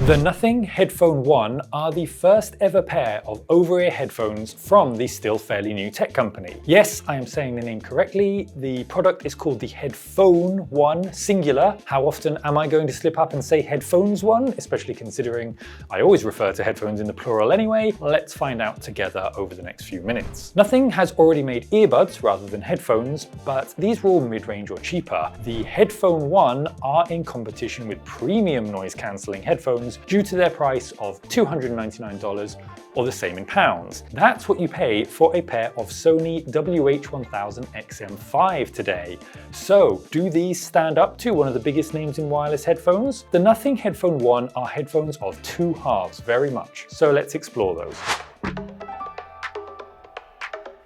The Nothing Headphone 1 are the first ever pair of over-ear headphones from the still fairly new tech company. Yes, I am saying the name correctly. The product is called the Headphone 1 singular. How often am I going to slip up and say Headphones 1, especially considering I always refer to headphones in the plural anyway? Let's find out together over the next few minutes. Nothing has already made earbuds rather than headphones, but these were all mid-range or cheaper. The Headphone 1 are in competition with premium noise cancelling headphones due to their price of $299 or the same in pounds. That's what you pay for a pair of Sony WH-1000XM5 today. So, do these stand up to one of the biggest names in wireless headphones? The Nothing Headphone 1 are headphones of two halves, very much. So let's explore those.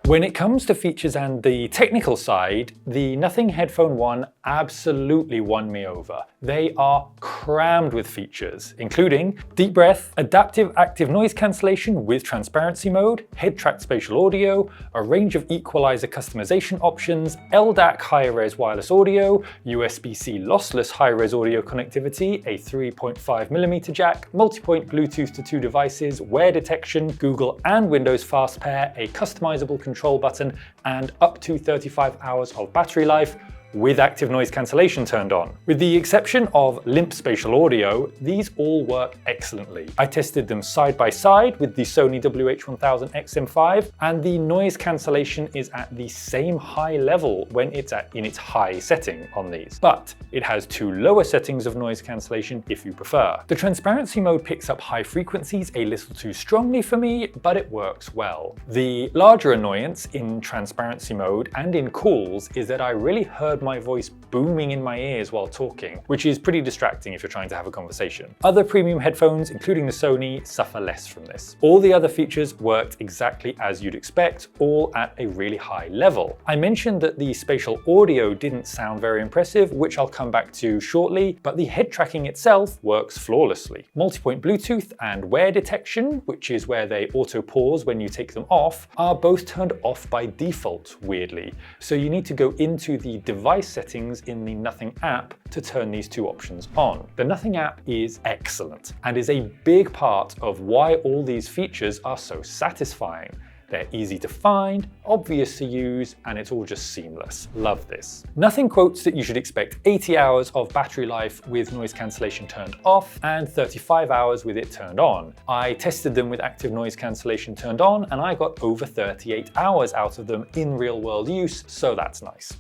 When it comes to features and the technical side, the Nothing Headphone 1 absolutely won me over. They are crammed with features, including deep breath, adaptive active noise cancellation with transparency mode, head-tracked spatial audio, a range of equalizer customization options, LDAC high-res wireless audio, USB-C lossless high-res audio connectivity, a 3.5mm jack, multi-point Bluetooth to two devices, wear detection, Google and Windows fast pair, a customizable control button, and up to 35 hours of battery life with active noise cancellation turned on. With the exception of limp spatial audio, these all work excellently. I tested them side by side with the Sony WH-1000XM5, and the noise cancellation is at the same high level when it's in its high setting on these. But it has two lower settings of noise cancellation if you prefer. The transparency mode picks up high frequencies a little too strongly for me, but it works well. The larger annoyance in transparency mode and in calls is that I really heard my voice booming in my ears while talking, which is pretty distracting if you're trying to have a conversation. Other premium headphones, including the Sony, suffer less from this. All the other features worked exactly as you'd expect, all at a really high level. I mentioned that the spatial audio didn't sound very impressive, which I'll come back to shortly, but the head tracking itself works flawlessly. Multi-point Bluetooth and wear detection, which is where they auto-pause when you take them off, are both turned off by default, weirdly. So you need to go into the device settings in the Nothing app to turn these two options on. The Nothing app is excellent and is a big part of why all these features are so satisfying. They're easy to find, obvious to use, and it's all just seamless. Love this. Nothing quotes that you should expect 80 hours of battery life with noise cancellation turned off and 35 hours with it turned on. I tested them with active noise cancellation turned on and I got over 38 hours out of them in real world use, so that's nice.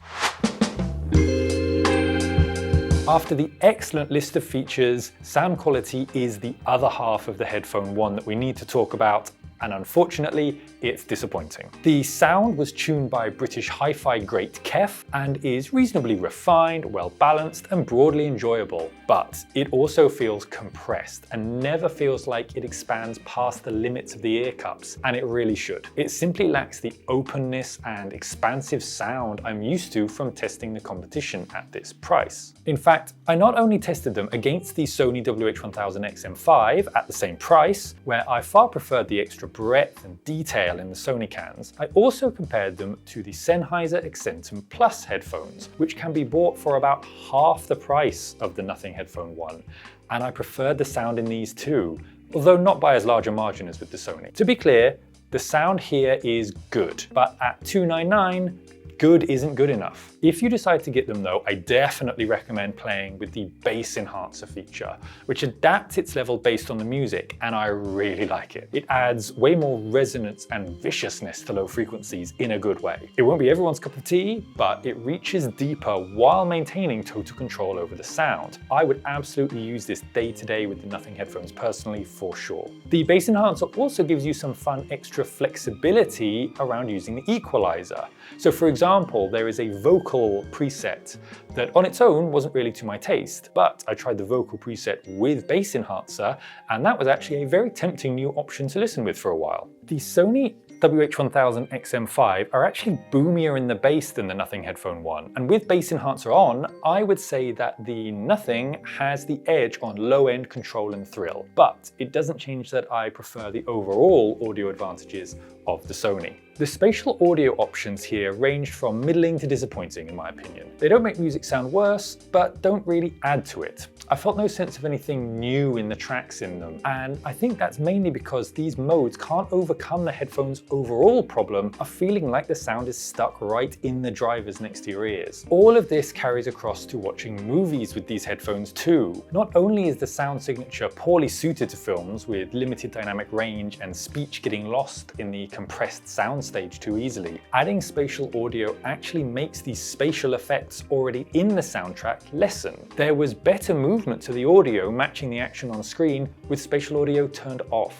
After the excellent list of features, sound quality is the other half of the Headphone 1 that we need to talk about, and unfortunately, it's disappointing. The sound was tuned by British hi-fi great Kef and is reasonably refined, well-balanced, and broadly enjoyable. But it also feels compressed and never feels like it expands past the limits of the ear cups, and it really should. It simply lacks the openness and expansive sound I'm used to from testing the competition at this price. In fact, I not only tested them against the Sony WH-1000XM5 at the same price, where I far preferred the extra breadth and detail in the Sony cans, I also compared them to the Sennheiser Accentum Plus headphones, which can be bought for about half the price of the Nothing Headphone 1, and I preferred the sound in these too, although not by as large a margin as with the Sony. To be clear, the sound here is good, but at $299, good isn't good enough. If you decide to get them though, I definitely recommend playing with the bass enhancer feature, which adapts its level based on the music, and I really like it. It adds way more resonance and viciousness to low frequencies in a good way. It won't be everyone's cup of tea, but it reaches deeper while maintaining total control over the sound. I would absolutely use this day to day with the Nothing headphones personally, for sure. The bass enhancer also gives you some fun extra flexibility around using the equalizer. So for example, there is a vocal preset that on its own wasn't really to my taste, but I tried the vocal preset with bass enhancer, and that was actually a very tempting new option to listen with for a while. The Sony WH-1000XM5 are actually boomier in the bass than the Nothing Headphone 1, and with bass enhancer on, I would say that the Nothing has the edge on low-end control and thrill, but it doesn't change that I prefer the overall audio advantages of the Sony. The spatial audio options here ranged from middling to disappointing in my opinion. They don't make music sound worse, but don't really add to it. I felt no sense of anything new in the tracks in them, and I think that's mainly because these modes can't overcome the headphone's overall problem of feeling like the sound is stuck right in the drivers next to your ears. All of this carries across to watching movies with these headphones too. Not only is the sound signature poorly suited to films with limited dynamic range and speech getting lost in the compressed soundstage too easily, adding spatial audio actually makes these spatial effects already in the soundtrack lessen. There was better movement to the audio matching the action on screen with spatial audio turned off.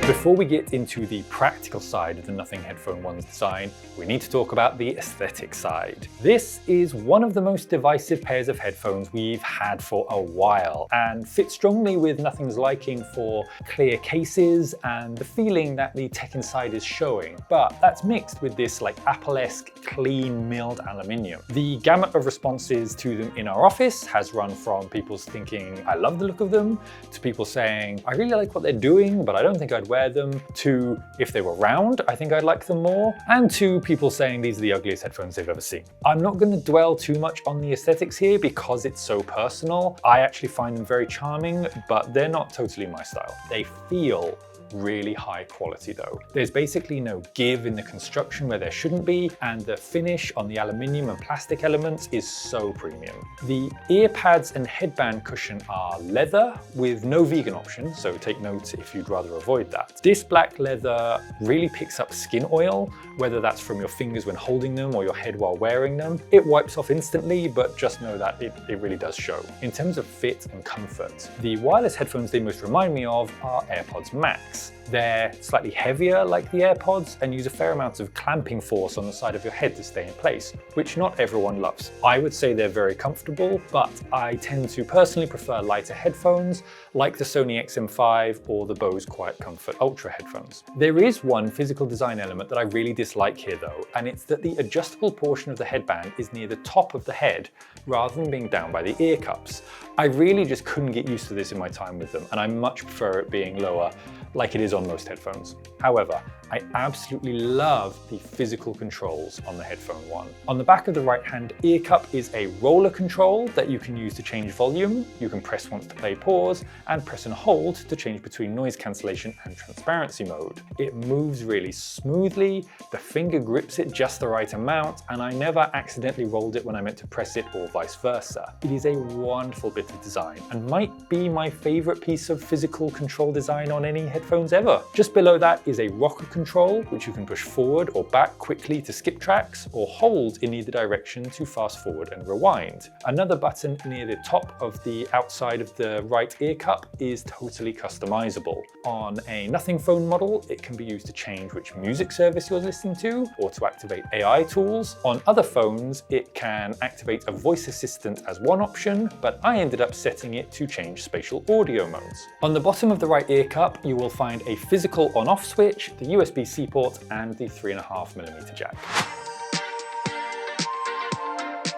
Before we get into the practical side of the Nothing Headphone 1's design, we need to talk about the aesthetic side. This is one of the most divisive pairs of headphones we've had for a while, and fits strongly with Nothing's liking for clear cases and the feeling that the tech inside is showing. But that's mixed with this Apple-esque clean milled aluminium. The gamut of responses to them in our office has run from people thinking, I love the look of them, to people saying, I really like what they're doing, but I don't think I'd wear them, to if they were round, I think I'd like them more, and to people saying these are the ugliest headphones they've ever seen. I'm not going to dwell too much on the aesthetics here because it's so personal. I actually find them very charming, but they're not totally my style. They feel really high quality though. There's basically no give in the construction where there shouldn't be, and the finish on the aluminium and plastic elements is so premium. The ear pads and headband cushion are leather with no vegan option, so take note if you'd rather avoid that. This black leather really picks up skin oil, whether that's from your fingers when holding them or your head while wearing them. It wipes off instantly, but just know that it really does show. In terms of fit and comfort, the wireless headphones they most remind me of are AirPods Max. They're slightly heavier like the AirPods and use a fair amount of clamping force on the side of your head to stay in place, which not everyone loves. I would say they're very comfortable, but I tend to personally prefer lighter headphones like the Sony XM5 or the Bose Quiet Comfort Ultra headphones. There is one physical design element that I really dislike here though, and it's that the adjustable portion of the headband is near the top of the head rather than being down by the ear cups. I really just couldn't get used to this in my time with them, and I much prefer it being lower like it is on most headphones. However, I absolutely love the physical controls on the Headphone 1. On the back of the right-hand ear cup is a roller control that you can use to change volume. You can press once to play pause, and press and hold to change between noise cancellation and transparency mode. It moves really smoothly, the finger grips it just the right amount, and I never accidentally rolled it when I meant to press it or vice versa. It is a wonderful bit of design and might be my favorite piece of physical control design on any headphones ever. Just below that is a rocker control, which you can push forward or back quickly to skip tracks, or hold in either direction to fast forward and rewind. Another button near the top of the outside of the right ear cup is totally customizable. On a Nothing phone model, it can be used to change which music service you're listening to, or to activate AI tools. On other phones, it can activate a voice assistant as one option, but I ended up setting it to change spatial audio modes. On the bottom of the right ear cup, you will find a physical on-off switch, the USB-C port, and the 3.5mm jack.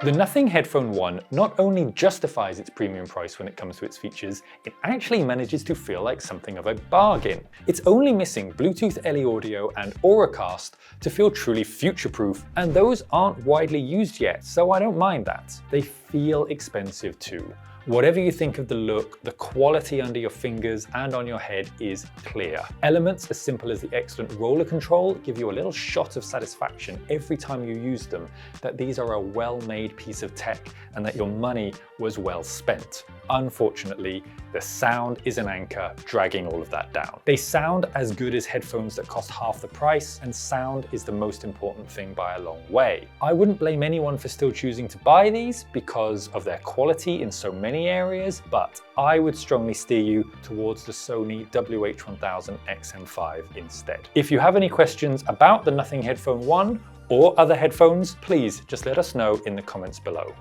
The Nothing Headphone 1 not only justifies its premium price when it comes to its features, it actually manages to feel like something of a bargain. It's only missing Bluetooth LE audio and Auracast to feel truly future-proof, and those aren't widely used yet, so I don't mind that. They feel expensive too. Whatever you think of the look, the quality under your fingers and on your head is clear. Elements as simple as the excellent roller control give you a little shot of satisfaction every time you use them, that these are a well-made piece of tech and that your money was well spent. Unfortunately, the sound is an anchor dragging all of that down. They sound as good as headphones that cost half the price, and sound is the most important thing by a long way. I wouldn't blame anyone for still choosing to buy these because of their quality in so many areas, but I would strongly steer you towards the Sony WH-1000 XM5 instead. If you have any questions about the Nothing Headphone 1 or other headphones, please just let us know in the comments below.